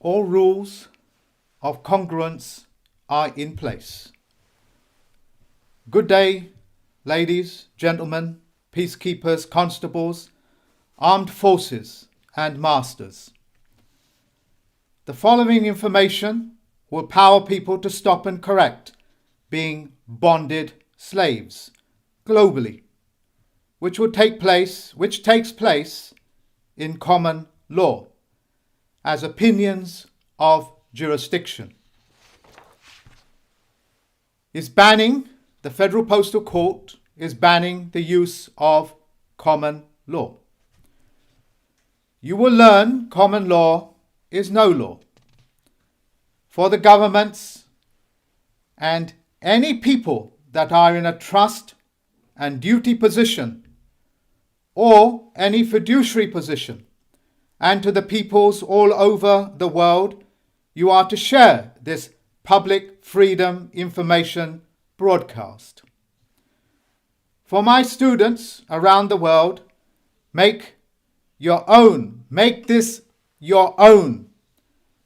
all rules of congruence are in place. Good day, ladies, gentlemen, peacekeepers, constables, armed forces, and masters. The following information will power people to stop and correct being bonded slaves globally, which takes place in common law as opinions of jurisdiction. The Federal Postal Court is banning the use of common law. You will learn common law is no law for the governments and any people that are in a trust and duty position or any fiduciary position, and to the peoples all over the world, you are to share this public freedom information broadcast. For my students around the world, make this your own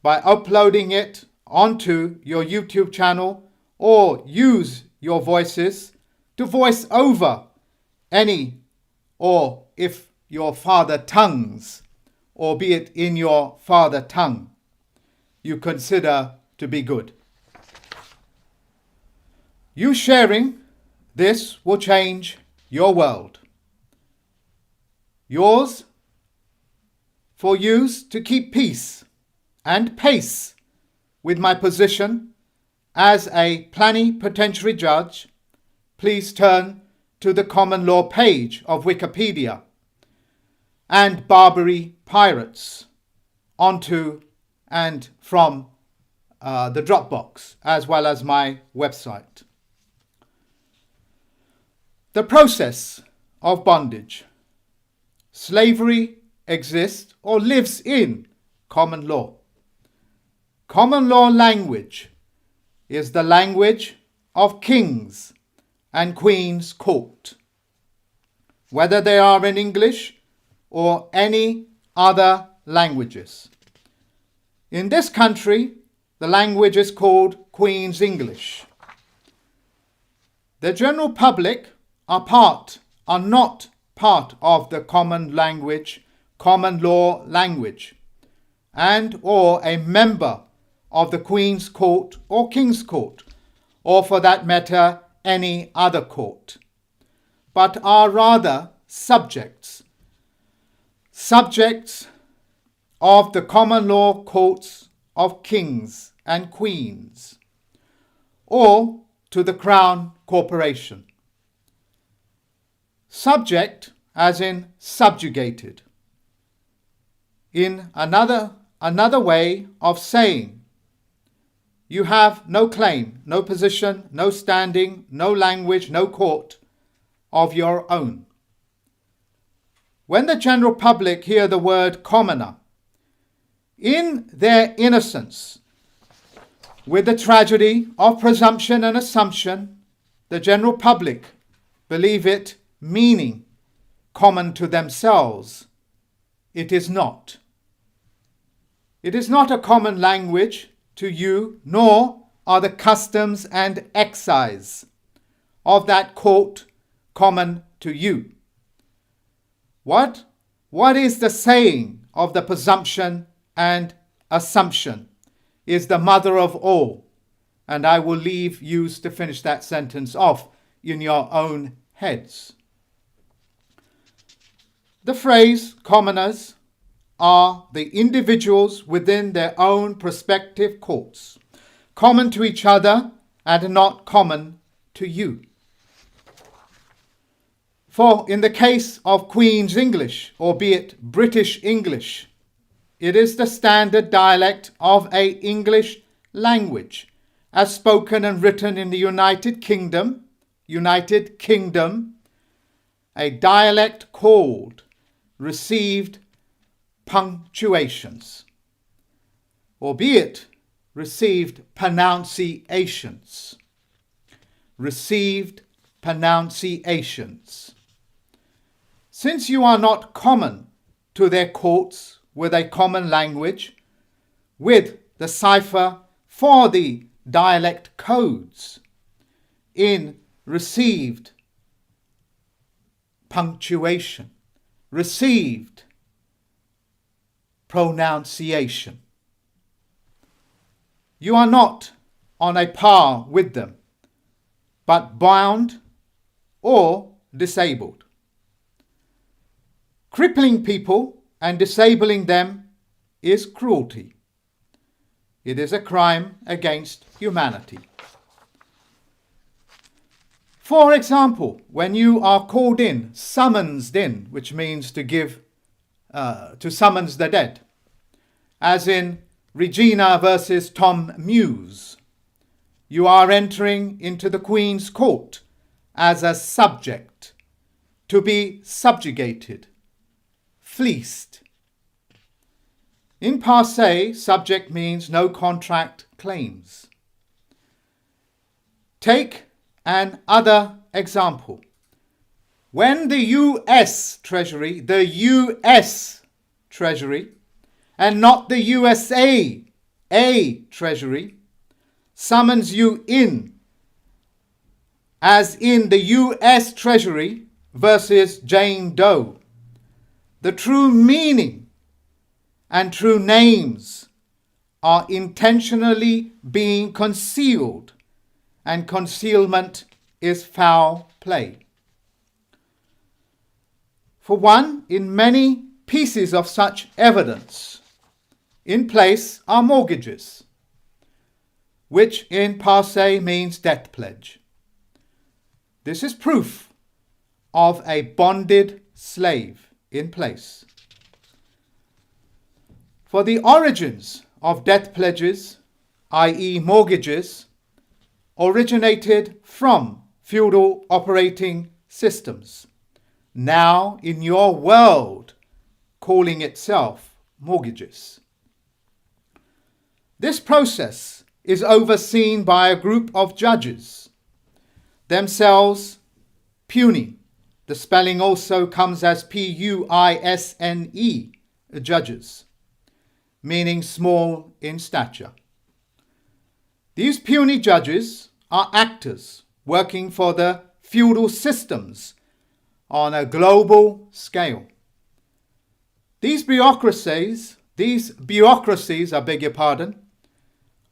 by uploading it onto your YouTube channel, or use your voices to voice over any, or if your father tongues, or be it in your father tongue, you consider to be good. You sharing this will change your world. Yours for use to keep peace and pace with my position as a plenipotentiary judge. Please turn to the common law page of Wikipedia and Barbary Pirates onto and from the Dropbox, as well as my website. The process of bondage. Slavery exists or lives in common law. Common law language is the language of kings and queens' court, whether they are in English or any other languages. In this country, the language is called Queen's English. The general public are not part of the common law language, and or a member of the Queen's Court or King's Court, or for that matter, any other court, but are rather subjects of the common law courts of kings and queens, or to the Crown Corporation. Subject as in subjugated. In another way of saying, you have no claim, no position, no standing, no language, no court of your own. When the general public hear the word commoner, in their innocence, with the tragedy of presumption and assumption, the general public believe it meaning common to themselves. It is not. It is not a common language to you, nor are the customs and excise of that court common to you. What is the saying of the presumption and assumption is the mother of all, and I will leave you to finish that sentence off in your own heads. The phrase commoners are the individuals within their own prospective courts, common to each other and not common to you. For in the case of Queen's English, albeit British English, it is the standard dialect of a English language, as spoken and written in the United Kingdom, a dialect called received punctuations, albeit received pronunciations. Since you are not common to their courts with a common language, with the cipher for the dialect codes in received punctuation, received pronunciation. You are not on a par with them, but bound or disabled. Crippling people and disabling them is cruelty. It is a crime against humanity. For example, when you are called in, summoned in, which means to summons the dead, as in Regina versus Tom Muse, you are entering into the Queen's court as a subject, to be subjugated, fleeced. In passe, subject means no contract claims. Take an other example. When the US Treasury, and not the USA Treasury, summons you in, as in the US Treasury versus Jane Doe, the true meaning and true names are intentionally being concealed, and concealment is foul play. For one, in many pieces of such evidence in place are mortgages, which in passe means debt pledge. This is proof of a bonded slave in place. For the origins of debt pledges, i.e. mortgages, originated from feudal operating systems, now in your world calling itself mortgages. This process is overseen by a group of judges, themselves puny. The spelling also comes as Puisne, judges, meaning small in stature. These puny judges are actors working for the feudal systems on a global scale. These bureaucracies,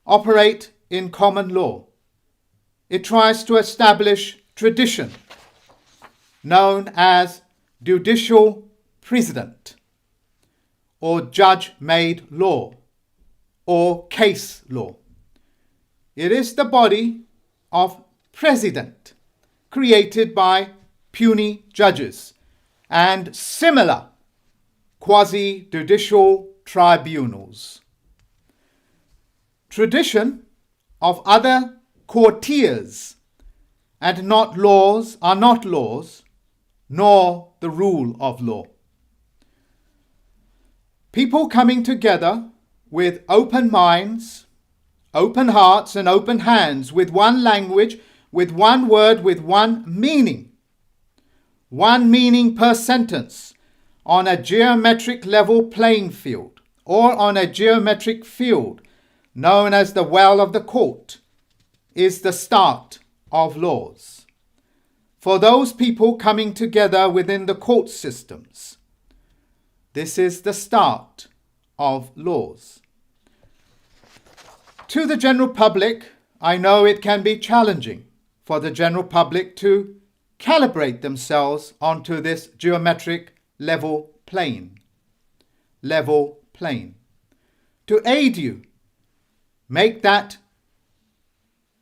operate in common law. It tries to establish tradition, known as judicial precedent, or judge-made law, or case law. It is the body of precedent created by puny judges and similar quasi-judicial tribunals. Tradition of other courtiers and not laws are not laws, nor the rule of law. People coming together with open minds, open hearts and open hands, with one language, with one word, with one meaning per sentence, on a geometric level playing field, or on a geometric field known as the well of the court, is the start of laws. For those people coming together within the court systems, this is the start of laws. To the general public, I know it can be challenging for the general public to calibrate themselves onto this geometric level plane. To aid you, make that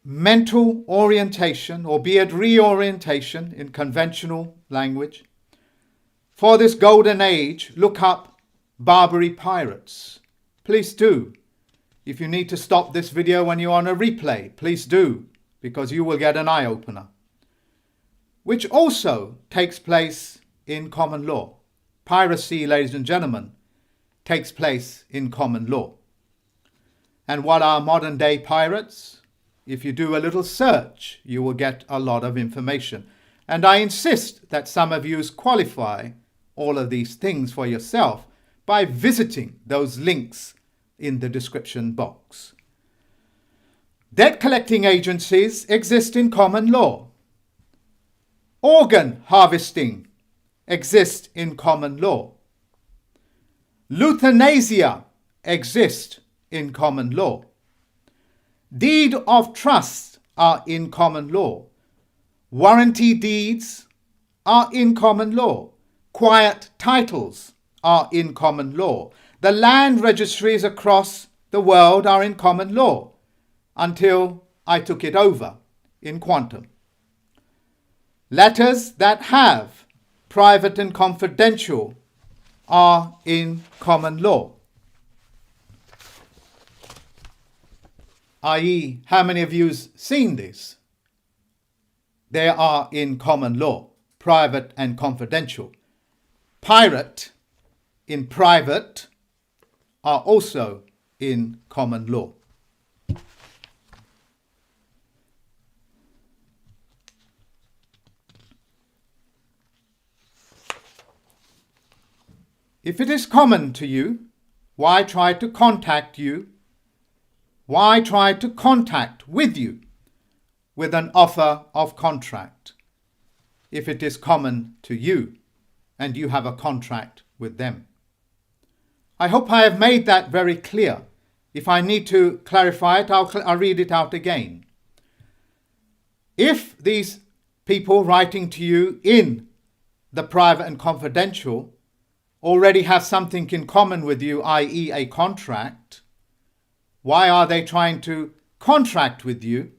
mental orientation, or be it reorientation in conventional language. For this golden age, look up Barbary pirates. Please do. If you need to stop this video when you're on a replay, please do, because you will get an eye-opener, which also takes place in common law. Piracy, ladies and gentlemen, takes place in common law. And what are modern day pirates? If you do a little search, you will get a lot of information. And I insist that some of you qualify all of these things for yourself by visiting those links in the description box. Debt collecting agencies exist in common law. Organ harvesting exists in common law. Euthanasia exists in common law. Deed of trust are in common law. Warranty deeds are in common law. Quiet titles are in common law. The land registries across the world are in common law until I took it over in quantum. Letters that have private and confidential are in common law. I.e., how many of you've seen this? They are in common law, private and confidential. Pirate in private are also in common law. If it is common to you, why try to contact you? Why try to contact with you with an offer of contract if it is common to you and you have a contract with them? I hope I have made that very clear. If I need to clarify it, I'll read it out again. If these people writing to you in the private and confidential already have something in common with you, i.e. a contract, why are they trying to contract with you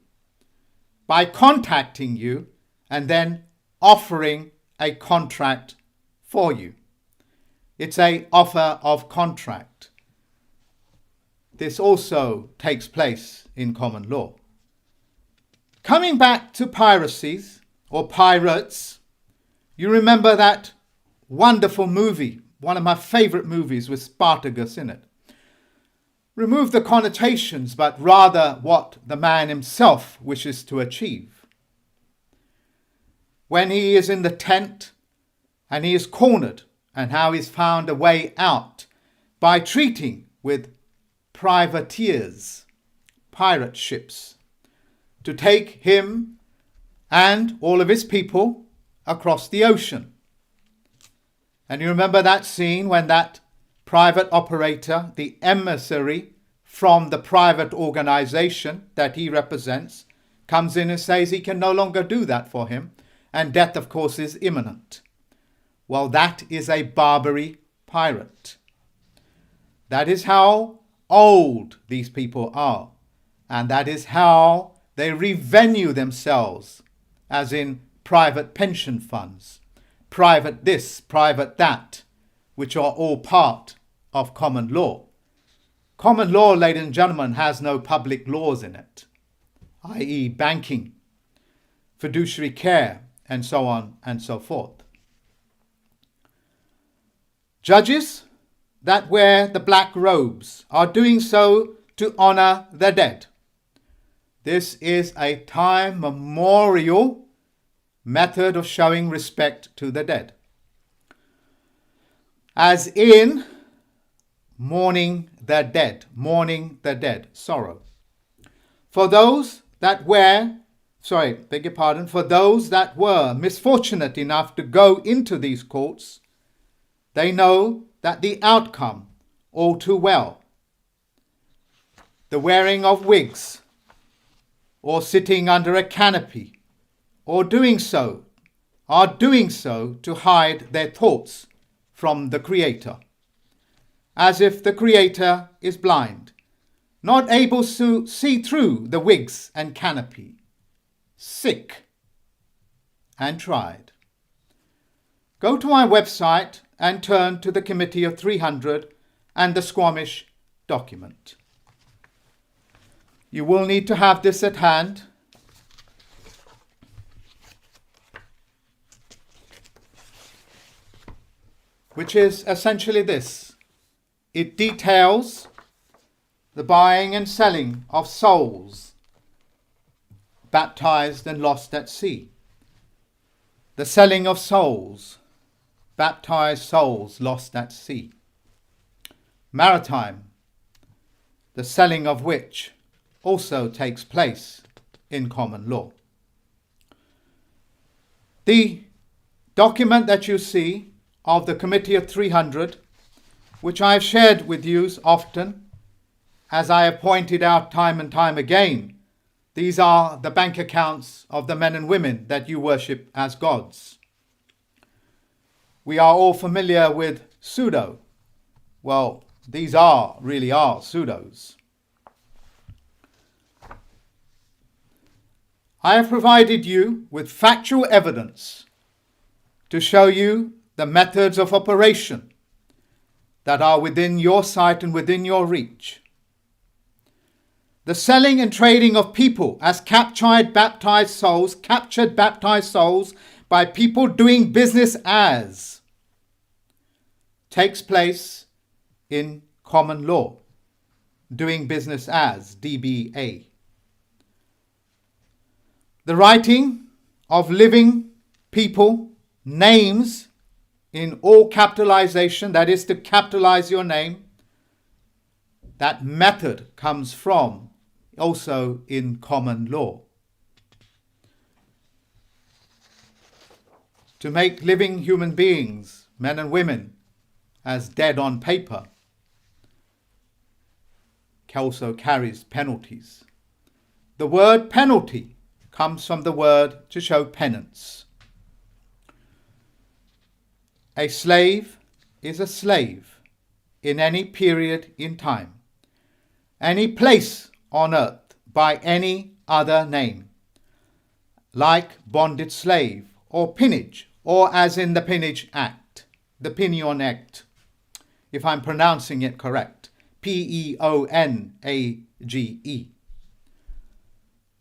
by contacting you and then offering a contract for you? It's an offer of contract. This also takes place in common law. Coming back to piracies or pirates, you remember that wonderful movie, one of my favorite movies with Spartacus in it. Remove the connotations, but rather what the man himself wishes to achieve. When he is in the tent and he is cornered, and how he's found a way out by treating with privateers, pirate ships, to take him and all of his people across the ocean. And you remember that scene when that private operator, the emissary from the private organization that he represents, comes in and says he can no longer do that for him, and death, of course, is imminent. Well, that is a Barbary pirate. That is how old these people are, and that is how they revenue themselves, as in private pension funds, private this, private that, which are all part of common law. Common law, ladies and gentlemen, has no public laws in it, i.e. banking, fiduciary care, and so on and so forth. Judges that wear the black robes are doing so to honor the dead. This is a time memorial method of showing respect to the dead. As in mourning the dead, sorrow. For those that were misfortunate enough to go into these courts, they know that the outcome all too well. The wearing of wigs, or sitting under a canopy, or are doing so to hide their thoughts from the Creator, as if the Creator is blind, not able to see through the wigs and canopy, sick and tried. Go to my website and turn to the Committee of 300 and the Squamish document. You will need to have this at hand. Which is essentially this. It details the buying and selling of souls baptized and lost at sea. The selling of souls, baptized souls lost at sea. Maritime the selling of which also takes place in common law. The document that you see of the Committee of 300, which I have shared with you often, as I have pointed out time and time again, these are the bank accounts of the men and women that you worship as gods. We are all familiar with pseudo. Well, these really are pseudos. I have provided you with factual evidence to show you the methods of operation that are within your sight and within your reach. The selling and trading of people as captured baptized souls by people doing business as takes place in common law. Doing business as, DBA. The writing of living people names in all capitalization, that is to capitalize your name, that method comes from also in common law. To make living human beings, men and women, as dead on paper also carries penalties. The word penalty comes from the word to show penance. A slave is a slave in any period in time, any place on earth, by any other name, like bonded slave or peonage, or as in the Peonage Act, the Pinion Act, if I'm pronouncing it correct, Peonage.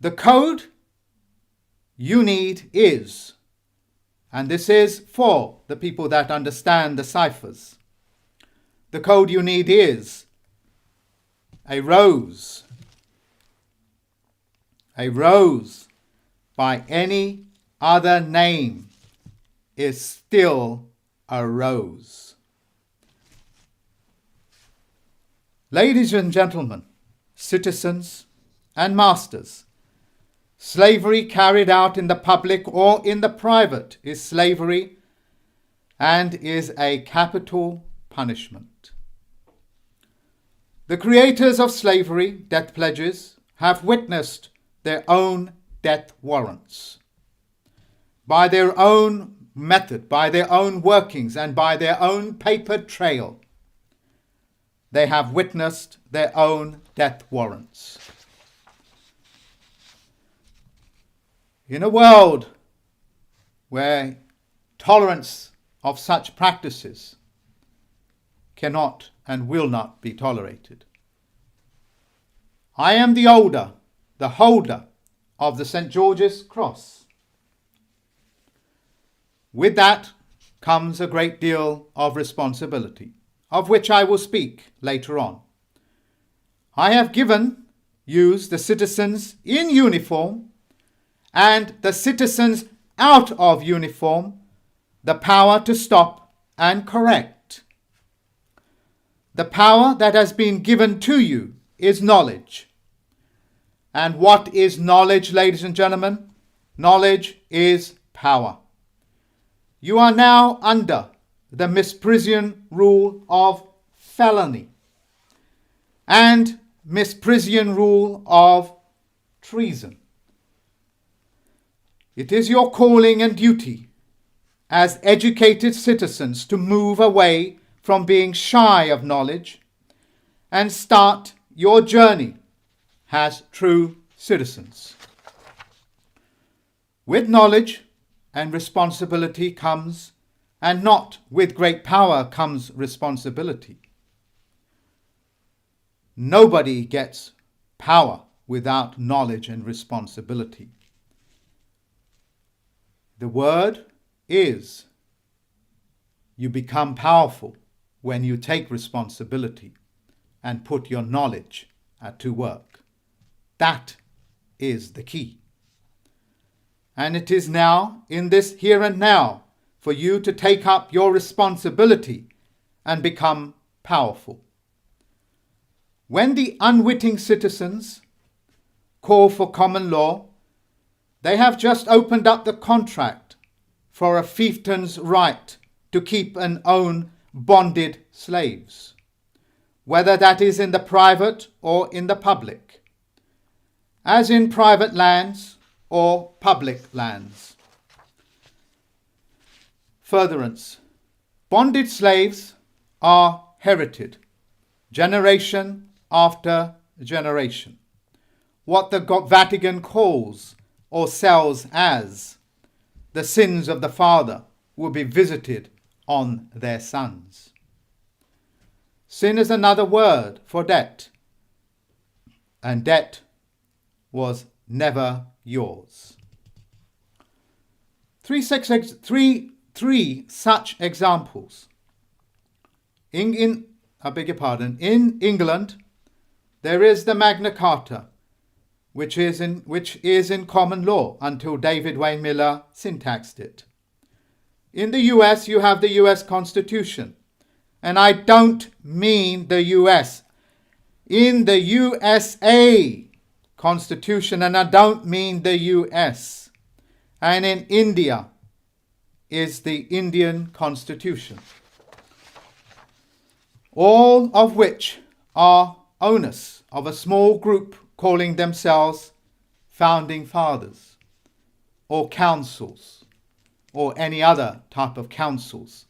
The code you need is, and this is for the people that understand the ciphers, the code you need is a rose. A rose by any other name is still a rose. Ladies and gentlemen, citizens and masters, slavery carried out in the public or in the private is slavery and is a capital punishment. The creators of slavery, death pledges, have witnessed their own death warrants. By their own method, by their own workings, and by their own paper trail, they have witnessed their own death warrants. In a world where tolerance of such practices cannot and will not be tolerated, I am the holder of the St. George's Cross. With that comes a great deal of responsibility, of which I will speak later on. I have given you, the citizens in uniform and the citizens out of uniform, the power to stop and correct. The power that has been given to you is knowledge. And what is knowledge, ladies and gentlemen? Knowledge is power. You are now under the misprision rule of felony and misprision rule of treason. It is your calling and duty as educated citizens to move away from being shy of knowledge and start your journey as true citizens. With knowledge and responsibility comes, and not with great power comes responsibility. Nobody gets power without knowledge and responsibility. The word is, you become powerful when you take responsibility and put your knowledge to work. That is the key. And it is now, in this here and now, for you to take up your responsibility and become powerful. When the unwitting citizens call for common law, they have just opened up the contract for a fiefdom's right to keep and own bonded slaves, whether that is in the private or in the public, as in private lands or public lands. Furtherance. Bonded slaves are herited, generation after generation. What the Vatican calls or sells as the sins of the father will be visited on their sons. Sin is another word for debt, and debt was never yours. Three such examples. In England, there is the Magna Carta, which is in common law until David Wayne Miller syntaxed it. In the US, you have the US Constitution. And I don't mean the US. In the USA Constitution, and I don't mean the US. And in India is the Indian Constitution. All of which are onus of a small group calling themselves founding fathers or councils or any other type of councils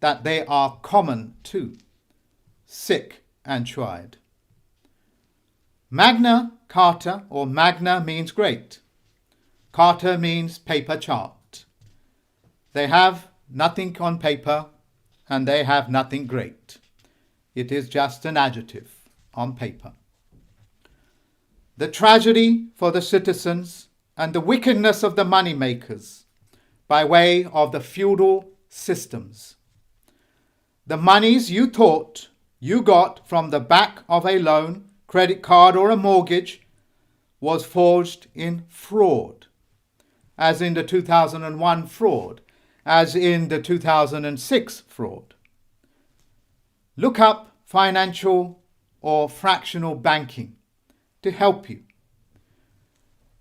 that they are common to, sick and tried. Magna Carta, or Magna means great. Carta means paper chart. They have nothing on paper and they have nothing great. It is just an adjective on paper. The tragedy for the citizens and the wickedness of the money makers by way of the feudal systems. The monies you thought you got from the back of a loan, credit card or a mortgage was forged in fraud, as in the 2001 fraud, as in the 2006 fraud. Look up financial or fractional banking to help you.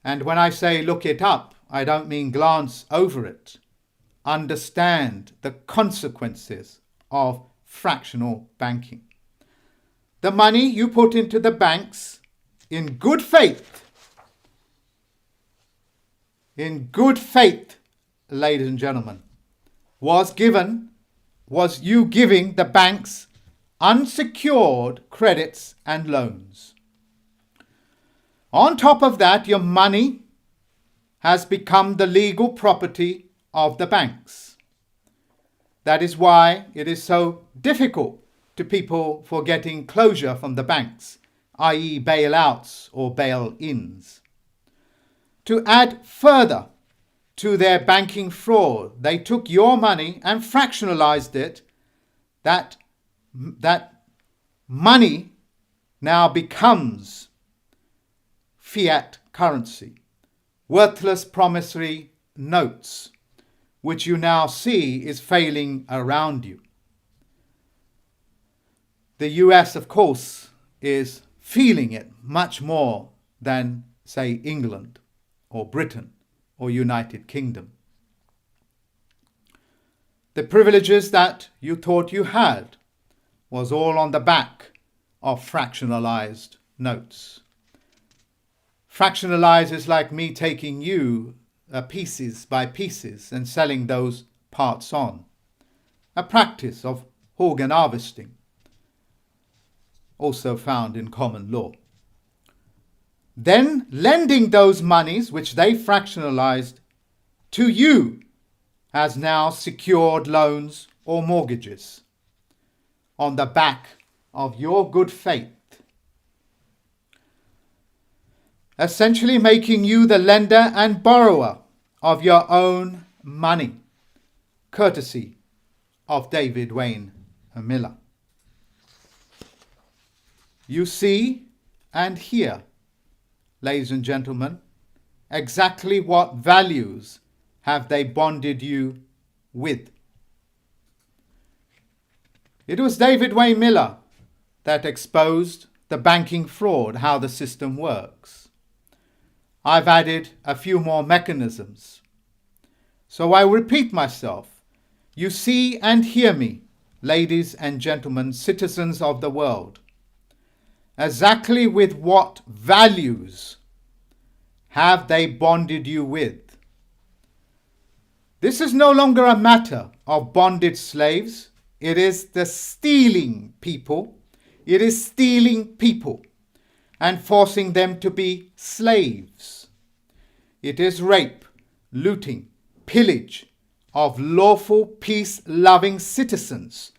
And when I say look it up, I don't mean glance over it. Understand the consequences of fractional banking. The money you put into the banks in good faith, ladies and gentlemen, was you giving the banks unsecured credits and loans. On top of that, your money has become the legal property of the banks. That is why it is so difficult to people for getting closure from the banks, i.e. bailouts or bail-ins. To add further to their banking fraud, they took your money and fractionalized it. That money now becomes fiat currency, worthless promissory notes, which you now see is failing around you. The US, of course, is feeling it much more than, say, England or Britain or United Kingdom. The privileges that you thought you had was all on the back of fractionalized notes. Fractionalize is like me taking you pieces by pieces and selling those parts on. A practice of organ harvesting, also found in common law. Then lending those monies which they fractionalized to you as now secured loans or mortgages on the back of your good faith. Essentially making you the lender and borrower of your own money, courtesy of David Wayne Miller. You see and hear, ladies and gentlemen, exactly what values have they bonded you with. It was David Wayne Miller that exposed the banking fraud, how the system works. I've added a few more mechanisms. So I repeat myself. You see and hear me, ladies and gentlemen, citizens of the world. Exactly with what values have they bonded you with? This is no longer a matter of bonded slaves. It is the stealing people. It is stealing people and forcing them to be slaves. It is rape, looting, pillage of lawful, peace-loving citizens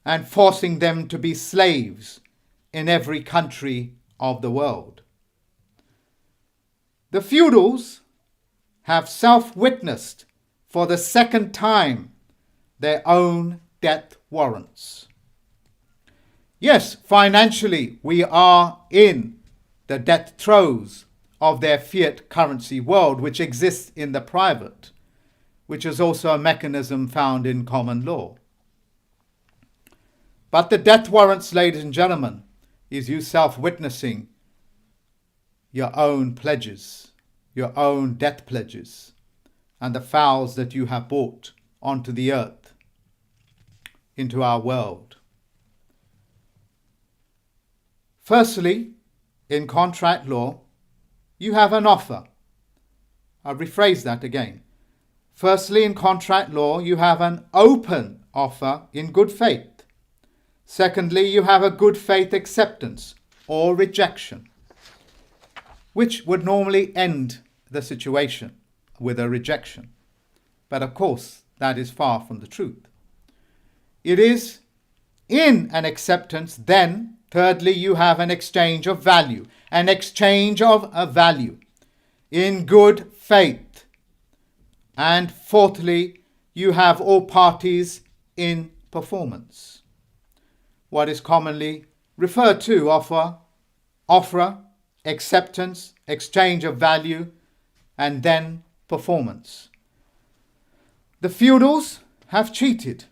and forcing them to be slaves in every country of the world. The feudals have self-witnessed for the second time their own death warrants. Yes, financially, we are in the death throes of their fiat currency world, which exists in the private, which is also a mechanism found in common law. But the death warrants, ladies and gentlemen, is you self-witnessing your own pledges, your own death pledges, and the fouls that you have brought onto the earth, into our world. Firstly, in contract law, you have an offer. I'll rephrase that again. Firstly, in contract law, you have an open offer in good faith. Secondly, you have a good faith acceptance or rejection, which would normally end the situation with a rejection. But of course, that is far from the truth. It is in an acceptance, then, thirdly, you have an exchange of value, an exchange of a value in good faith. And fourthly, you have all parties in performance. What is commonly referred to offer, acceptance, exchange of value, and then performance. The feudals have cheated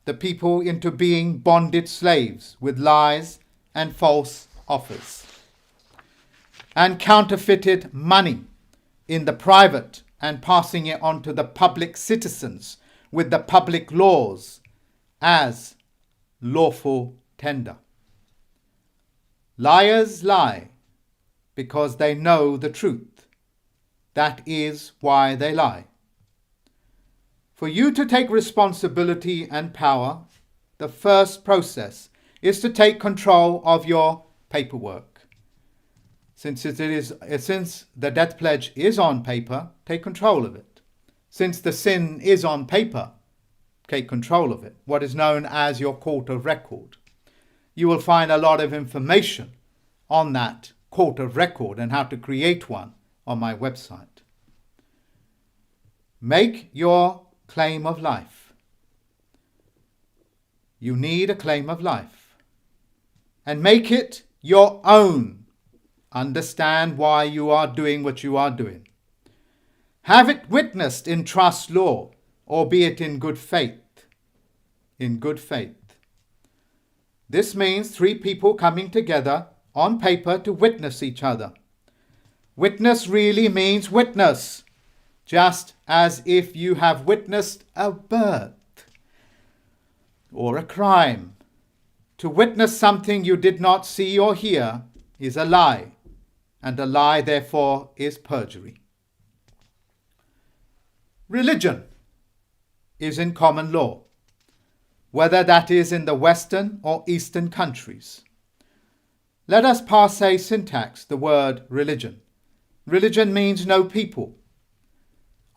the people into being bonded slaves with lies and false offers, and counterfeited money in the private and passing it on to the public citizens with the public laws as lawful tender. Liars lie because they know the truth. That is why they lie. For you to take responsibility and power, the first process is to take control of your paperwork. Since the death pledge is on paper, take control of it. Since the sin is on paper, take control of it. What is known as your court of record. You will find a lot of information on that court of record and how to create one on my website. Make your claim of life. You need a claim of life. And make it your own. Understand why you are doing what you are doing. Have it witnessed in trust law, albeit in good faith. In good faith. This means 3 people coming together on paper to witness each other. Witness really means witness, just as if you have witnessed a birth or a crime. To witness something you did not see or hear is a lie, and a lie, therefore, is perjury. Religion is in common law, whether that is in the Western or Eastern countries. Let us passe syntax the word religion. Religion means no people.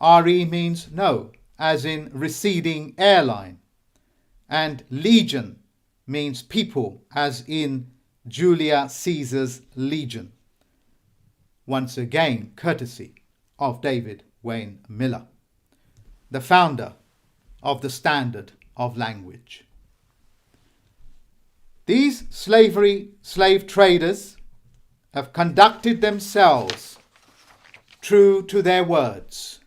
RE means no, as in receding airline. And legion means people, as in Julius Caesar's legion. Once again, courtesy of David Wayne Miller, the founder of the Standard of Language. These slave traders have conducted themselves true to their words,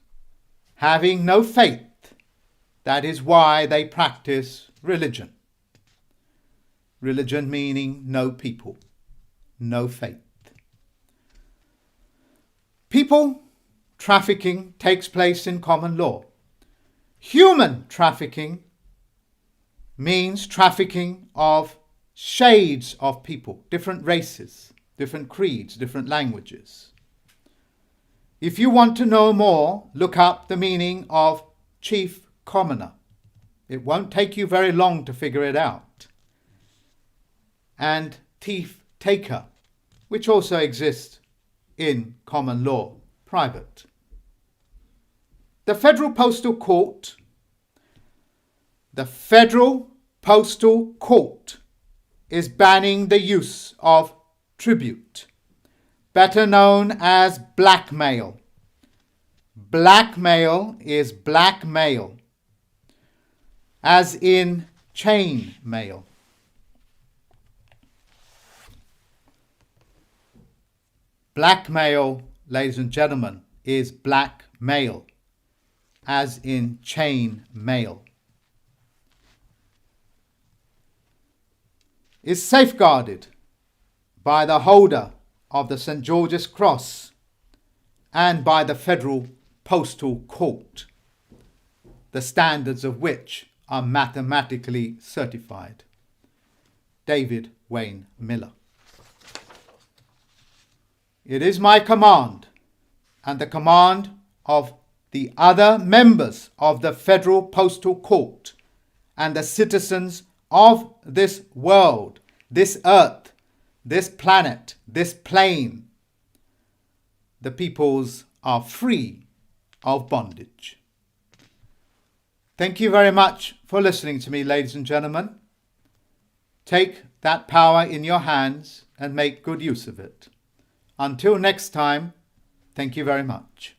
having no faith. That is why they practice religion. Religion meaning no people. no faith. People trafficking takes place in common law. Human trafficking means trafficking of shades of people, different races, different creeds, different languages. If you want to know more, look up the meaning of chief commoner. It won't take you very long to figure it out. And thief taker, which also exists in common law, private. The Federal Postal Court is banning the use of tribute, better known as blackmail. Blackmail is blackmail, as in chain mail. Blackmail, ladies and gentlemen, is blackmail, as in chain mail. Is safeguarded by the holder of the St. George's Cross and by the Federal Postal Court, the standards of which are mathematically certified. David Wayne Miller. It is my command and the command of the other members of the Federal Postal Court and the citizens of this world, this earth, this planet, this plane. The peoples are free of bondage. Thank you very much for listening to me, ladies and gentlemen. Take that power in your hands and make good use of it. Until next time, thank you very much.